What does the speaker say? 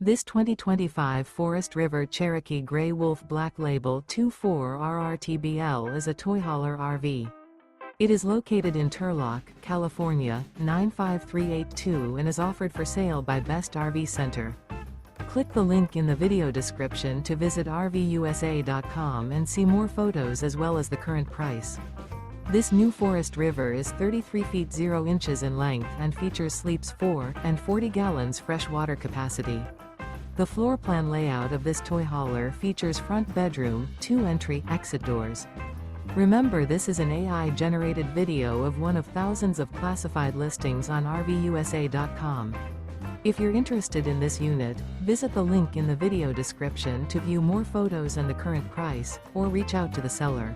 This 2025 Forest River Cherokee Grey Wolf Black Label 24RRTBL is a toy hauler RV. It is located in Turlock, California, 95382 and is offered for sale by Best RV Center. Click the link in the video description to visit RVUSA.com and see more photos as well as the current price. This new Forest River is 33 feet 0 inches in length and features sleeps 4 and 40 gallons fresh water capacity. The floor plan layout of this toy hauler features front bedroom, 2 entry, exit doors. Remember, this is an AI-generated video of one of thousands of classified listings on RVUSA.com. If you're interested in this unit, visit the link in the video description to view more photos and the current price, or reach out to the seller.